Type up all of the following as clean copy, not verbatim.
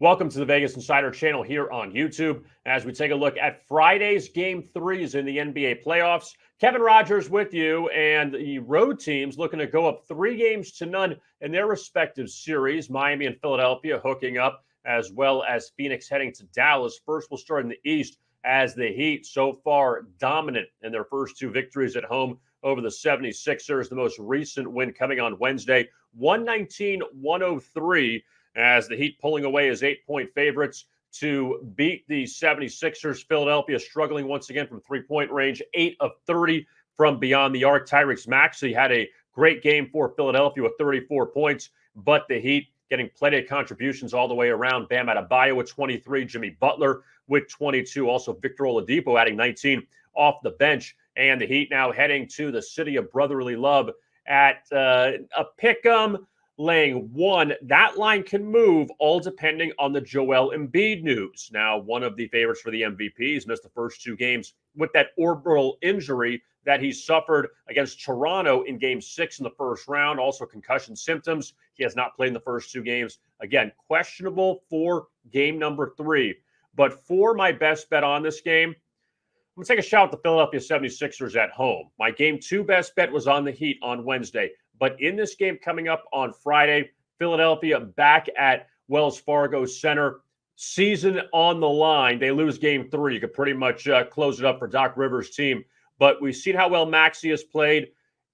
Welcome to the Vegas Insider channel here on YouTube as we take a look at Friday's Game 3s in the NBA playoffs. Kevin Rogers with you, and the road teams looking to go up 3-0 in their respective series. Miami and Philadelphia hooking up, as well as Phoenix heading to Dallas. First, we'll start in the East as the Heat so far dominant in their first 2 victories at home over the 76ers. The most recent win coming on Wednesday, 119-103. As the Heat pulling away as 8-point favorites to beat the 76ers. Philadelphia struggling once again from three-point range, 8 of 30 from beyond the arc. Tyrese Maxey had a great game for Philadelphia with 34 points, but the Heat getting plenty of contributions all the way around. Bam Adebayo with 23, Jimmy Butler with 22, also Victor Oladipo adding 19 off the bench. And the Heat now heading to the city of brotherly love at a pick'em, laying 1. That line can move, all depending on the Joel Embiid news. Now, one of the favorites for the MVP, he's missed the first 2 games with that orbital injury that he suffered against Toronto in Game 6 in the first round. Also concussion symptoms. He has not played in the first 2 games. Again, questionable for game number 3. But for my best bet on this game, I'm going to take a shot at the Philadelphia 76ers at home. My Game 2 best bet was on the Heat on Wednesday. But in this game coming up on Friday, Philadelphia back at Wells Fargo Center, season on the line. They lose Game 3. You could pretty much close it up for Doc Rivers' team. But we've seen how well Maxey has played.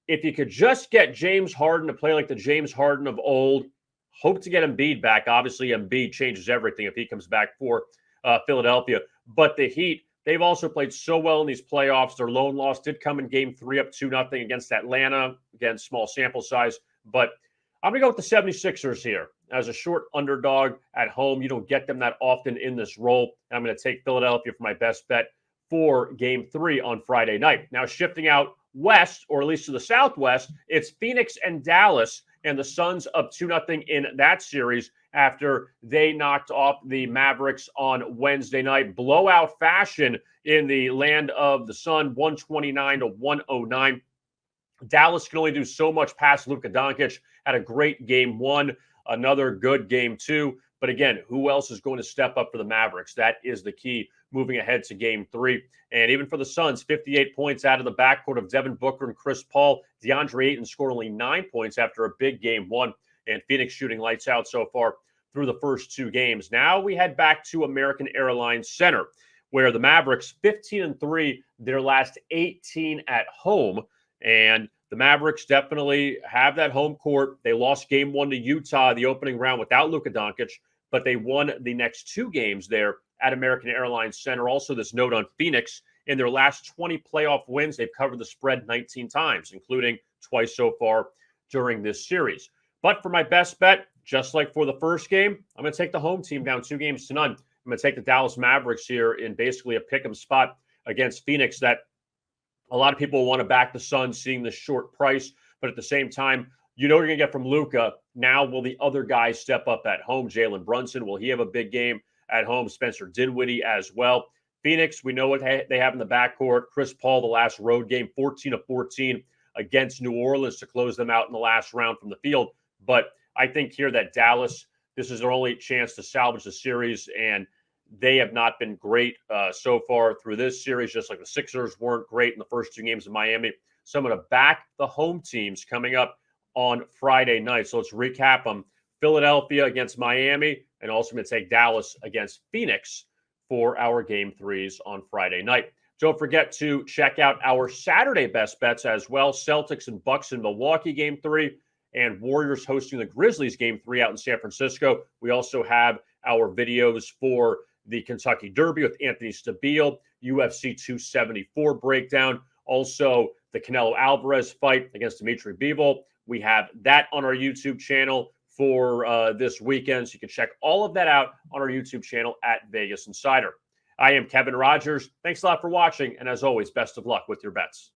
If you could just get James Harden to play like the James Harden of old, hope to get Embiid back. Obviously, Embiid changes everything if he comes back for Philadelphia. But the Heat, they've also played so well in these playoffs. Their lone loss did come in Game 3 up 2-0 against Atlanta. Again, small sample size. But I'm going to go with the 76ers here as a short underdog at home. You don't get them that often in this role. And I'm going to take Philadelphia for my best bet for Game 3 on Friday night. Now, shifting out west, or at least to the southwest, it's Phoenix and Dallas, and the Suns up 2-0 in that series after they knocked off the Mavericks on Wednesday night. Blowout fashion in the land of the Sun, 129-109. Dallas can only do so much past Luka Doncic. Had a great Game 1, another good Game 2. But again, who else is going to step up for the Mavericks? That is the key moving ahead to Game 3. And even for the Suns, 58 points out of the backcourt of Devin Booker and Chris Paul. DeAndre Ayton scored only 9 points after a big Game 1. And Phoenix shooting lights out so far through the first 2 games. Now we head back to American Airlines Center, where the Mavericks 15-3, their last 18 at home. And the Mavericks definitely have that home court. They lost Game 1 to Utah, the opening round, without Luka Doncic, but they won the next 2 games there at American Airlines Center. Also, this note on Phoenix, in their last 20 playoff wins, they've covered the spread 19 times, including twice so far during this series. But for my best bet, just like for the first game, I'm going to take the home team down 2-0. I'm going to take the Dallas Mavericks here in basically a pick'em spot against Phoenix that a lot of people want to back the Suns, seeing the short price. But at the same time, you know what you're going to get from Luka. Now, will the other guys step up at home? Jalen Brunson, will he have a big game at home? Spencer Dinwiddie as well. Phoenix, we know what they have in the backcourt. Chris Paul, the last road game, 14 of 14 against New Orleans to close them out in the last round from the field. But I think here that Dallas, this is their only chance to salvage the series, and they have not been great so far through this series, just like the Sixers weren't great in the first 2 games of Miami. So I'm going to back the home teams coming up on Friday night. So let's recap them. Philadelphia against Miami, and also going to take Dallas against Phoenix for our Game 3s on Friday night. Don't forget to check out our Saturday best bets as well. Celtics and Bucks in Milwaukee Game 3, and Warriors hosting the Grizzlies Game 3 out in San Francisco. We also have our videos for the Kentucky Derby with Anthony Stabile, UFC 274 breakdown, also the Canelo Alvarez fight against Dimitri Bivol. We have that on our YouTube channel for this weekend, so you can check all of that out on our YouTube channel at Vegas Insider. I am Kevin Rogers. Thanks a lot for watching, and as always, best of luck with your bets.